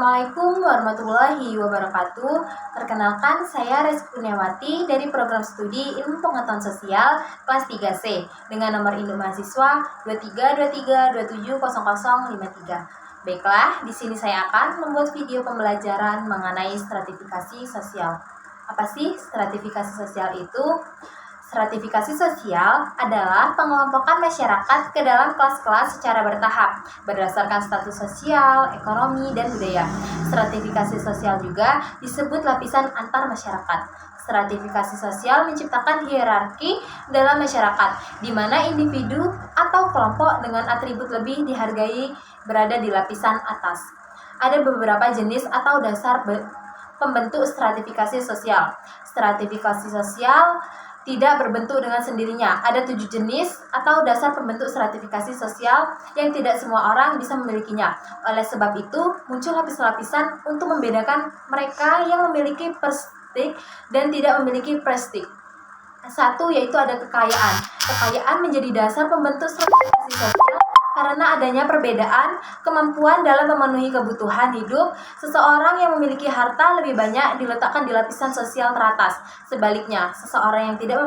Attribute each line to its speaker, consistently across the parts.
Speaker 1: Assalamualaikum warahmatullahi wabarakatuh. Perkenalkan, saya Reski Kurniawati dari program studi Ilmu Pengetahuan Sosial kelas 3C dengan nomor induk mahasiswa 2323270053. Baiklah, di sini saya akan membuat video pembelajaran mengenai stratifikasi sosial. Apa sih stratifikasi sosial itu? Stratifikasi sosial adalah pengelompokan masyarakat ke dalam kelas-kelas secara bertahap berdasarkan status sosial, ekonomi, dan budaya. Stratifikasi sosial juga disebut lapisan antar masyarakat. Stratifikasi sosial menciptakan hierarki dalam masyarakat, di mana individu atau kelompok dengan atribut lebih dihargai berada di lapisan atas. Ada beberapa jenis atau dasar pembentuk stratifikasi sosial. Stratifikasi sosial tidak berbentuk dengan sendirinya. Ada 7 jenis atau dasar pembentuk stratifikasi sosial yang tidak semua orang bisa memilikinya. Oleh sebab itu, muncul lapis-lapisan untuk membedakan mereka yang memiliki prestige dan tidak memiliki prestige. Satu, yaitu ada kekayaan. Kekayaan menjadi dasar pembentuk stratifikasi sosial karena adanya perbedaan kemampuan dalam memenuhi kebutuhan hidup. Seseorang yang memiliki harta lebih banyak diletakkan di lapisan sosial teratas. Sebaliknya, seseorang yang tidak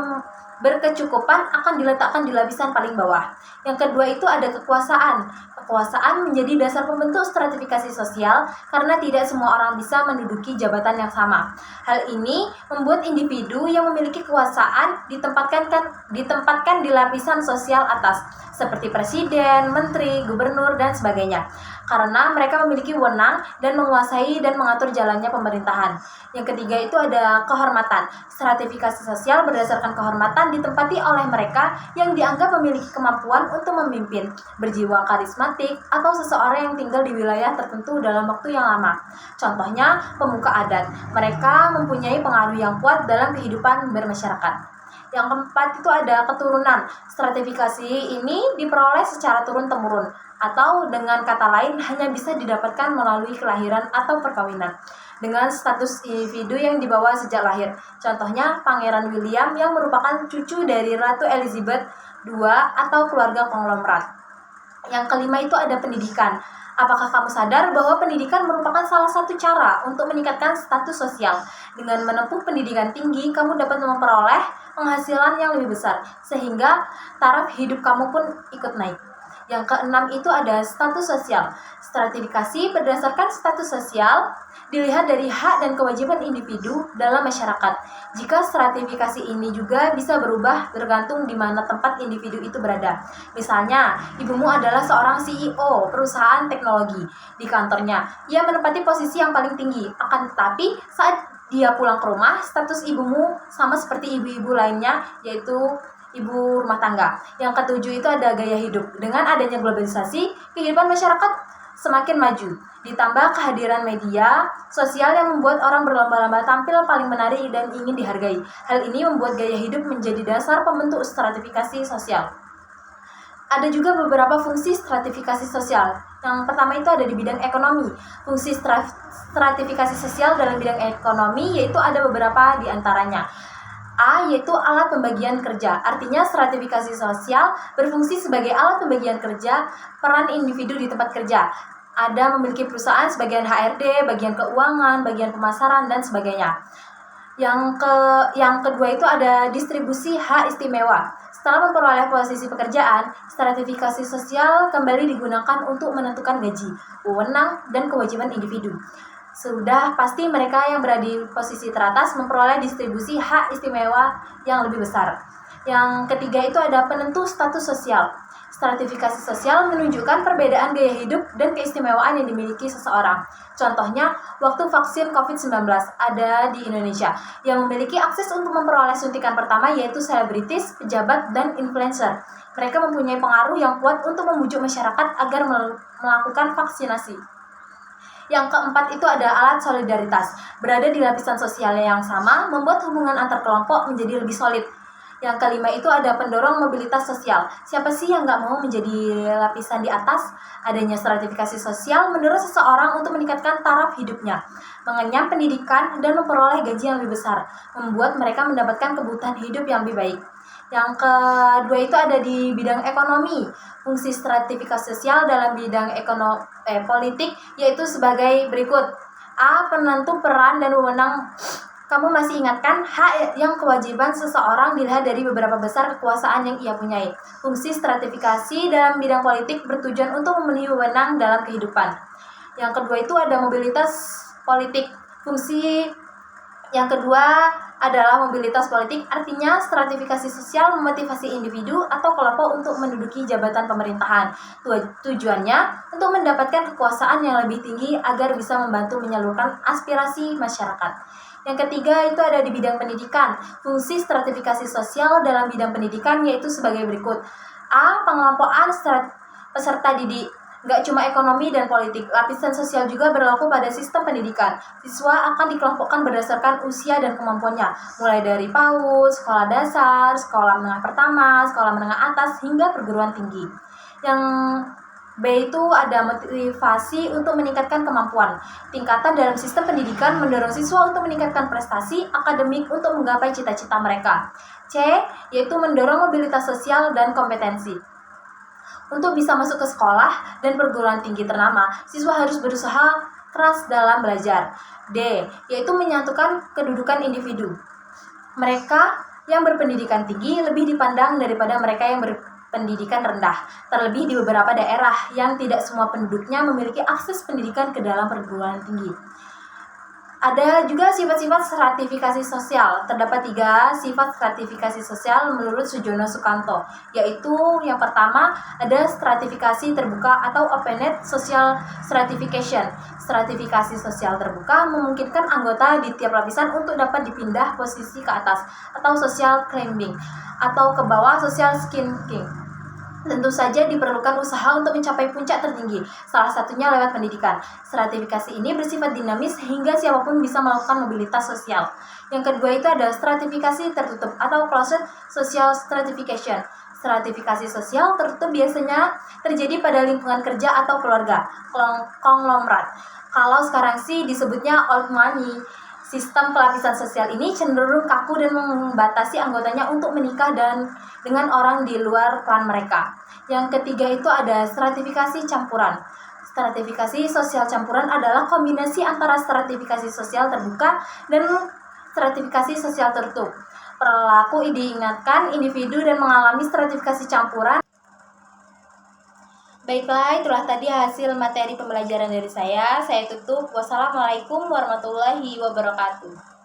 Speaker 1: berkecukupan akan diletakkan di lapisan paling bawah. Yang kedua itu ada kekuasaan. Kekuasaan menjadi dasar pembentuk stratifikasi sosial karena tidak semua orang bisa menduduki jabatan yang sama. Hal ini membuat individu yang memiliki kekuasaan ditempatkan di lapisan sosial atas, seperti presiden, menteri, gubernur, dan sebagainya, karena mereka memiliki wewenang dan menguasai dan mengatur jalannya pemerintahan. Yang ketiga itu ada kehormatan. Stratifikasi sosial berdasarkan kehormatan ditempati oleh mereka yang dianggap memiliki kemampuan untuk memimpin, berjiwa karismatik, atau seseorang yang tinggal di wilayah tertentu dalam waktu yang lama. Contohnya, pemuka adat. Mereka mempunyai pengaruh yang kuat dalam kehidupan bermasyarakat. Yang keempat itu ada keturunan. Stratifikasi ini diperoleh secara turun-temurun, atau dengan kata lain hanya bisa didapatkan melalui kelahiran atau perkawinan dengan status individu yang dibawa sejak lahir. Contohnya Pangeran William yang merupakan cucu dari Ratu Elizabeth II atau keluarga konglomerat. Yang kelima itu ada pendidikan. Apakah kamu sadar bahwa pendidikan merupakan salah satu cara untuk meningkatkan status sosial? Dengan menempuh pendidikan tinggi, kamu dapat memperoleh penghasilan yang lebih besar, sehingga taraf hidup kamu pun ikut naik. Yang keenam itu ada status sosial. Stratifikasi berdasarkan status sosial dilihat dari hak dan kewajiban individu dalam masyarakat. Jika stratifikasi ini juga bisa berubah tergantung di mana tempat individu itu berada. Misalnya, ibumu adalah seorang CEO perusahaan teknologi. Di kantornya, ia menempati posisi yang paling tinggi. Akan tetapi, saat dia pulang ke rumah, status ibumu sama seperti ibu-ibu lainnya, yaitu ibu rumah tangga. Yang ketujuh itu ada gaya hidup. Dengan adanya globalisasi, kehidupan masyarakat semakin maju. Ditambah kehadiran media sosial yang membuat orang berlomba-lomba tampil paling menarik dan ingin dihargai. Hal ini membuat gaya hidup menjadi dasar pembentuk stratifikasi sosial. Ada juga beberapa fungsi stratifikasi sosial. Yang pertama itu ada di bidang ekonomi. Fungsi stratifikasi sosial dalam bidang ekonomi yaitu ada beberapa di antaranya. A, yaitu alat pembagian kerja. Artinya stratifikasi sosial berfungsi sebagai alat pembagian kerja peran individu di tempat kerja. Ada memiliki perusahaan sebagian HRD, bagian keuangan, bagian pemasaran, dan sebagainya. Yang kedua itu ada distribusi hak istimewa. Setelah memperoleh posisi pekerjaan, stratifikasi sosial kembali digunakan untuk menentukan gaji, wewenang, dan kewajiban individu. Sudah pasti mereka yang berada di posisi teratas memperoleh distribusi hak istimewa yang lebih besar. Yang ketiga itu ada penentu status sosial. Stratifikasi sosial menunjukkan perbedaan gaya hidup dan keistimewaan yang dimiliki seseorang. Contohnya, waktu vaksin COVID-19 ada di Indonesia. Yang memiliki akses untuk memperoleh suntikan pertama yaitu selebritis, pejabat, dan influencer. Mereka mempunyai pengaruh yang kuat untuk membujuk masyarakat agar melakukan vaksinasi. Yang keempat itu ada alat solidaritas. Berada di lapisan sosial yang sama membuat hubungan antar kelompok menjadi lebih solid. Yang kelima itu ada pendorong mobilitas sosial. Siapa sih yang nggak mau menjadi lapisan di atas? Adanya stratifikasi sosial mendorong seseorang untuk meningkatkan taraf hidupnya, mengenyam pendidikan, dan memperoleh gaji yang lebih besar, membuat mereka mendapatkan kebutuhan hidup yang lebih baik. Yang kedua itu ada di bidang ekonomi. Fungsi stratifikasi sosial dalam bidang politik yaitu sebagai berikut. A. Penentu peran dan wewenang. Kamu masih ingatkan yang kewajiban seseorang dilihat dari beberapa besar kekuasaan yang ia punyai. Fungsi stratifikasi dalam bidang politik bertujuan untuk memenuhi wewenang dalam kehidupan. Yang kedua itu ada mobilitas politik. Fungsi yang kedua adalah mobilitas politik, artinya stratifikasi sosial memotivasi individu atau kelompok untuk menduduki jabatan pemerintahan. Tujuannya untuk mendapatkan kekuasaan yang lebih tinggi agar bisa membantu menyalurkan aspirasi masyarakat. Yang ketiga itu ada di bidang pendidikan. Fungsi stratifikasi sosial dalam bidang pendidikan yaitu sebagai berikut. A. Pengelompokan peserta didik. Nggak cuma ekonomi dan politik, lapisan sosial juga berlaku pada sistem pendidikan. Siswa akan dikelompokkan berdasarkan usia dan kemampuannya, mulai dari PAUD, sekolah dasar, sekolah menengah pertama, sekolah menengah atas, hingga perguruan tinggi. Yang B itu ada motivasi untuk meningkatkan kemampuan. Tingkatan dalam sistem pendidikan mendorong siswa untuk meningkatkan prestasi akademik untuk menggapai cita-cita mereka. C, yaitu mendorong mobilitas sosial dan kompetensi. Untuk bisa masuk ke sekolah dan perguruan tinggi ternama, siswa harus berusaha keras dalam belajar. D, yaitu menyatukan kedudukan individu. Mereka yang berpendidikan tinggi lebih dipandang daripada mereka yang berpendidikan rendah, terlebih di beberapa daerah yang tidak semua penduduknya memiliki akses pendidikan ke dalam perguruan tinggi. Ada juga sifat-sifat stratifikasi sosial. Terdapat 3 sifat stratifikasi sosial menurut Sujono Sukanto, yaitu yang pertama ada stratifikasi terbuka atau open-ended social stratification. Stratifikasi sosial terbuka memungkinkan anggota di tiap lapisan untuk dapat dipindah posisi ke atas atau social climbing atau ke bawah social skinking. Tentu saja diperlukan usaha untuk mencapai puncak tertinggi, salah satunya lewat pendidikan. Stratifikasi ini bersifat dinamis sehingga siapapun bisa melakukan mobilitas sosial. Yang kedua itu ada stratifikasi tertutup atau closed social stratification. Stratifikasi sosial tertutup biasanya terjadi pada lingkungan kerja atau keluarga, konglomerat. Kalau sekarang sih disebutnya old money. Sistem pelapisan sosial ini cenderung kaku dan membatasi anggotanya untuk menikah dengan orang di luar klan mereka. Yang ketiga itu ada stratifikasi campuran. Stratifikasi sosial campuran adalah kombinasi antara stratifikasi sosial terbuka dan stratifikasi sosial tertutup. Pelaku diingatkan individu dan mengalami stratifikasi campuran. Baiklah, itulah tadi hasil materi pembelajaran dari saya. Saya tutup. Wassalamualaikum warahmatullahi wabarakatuh.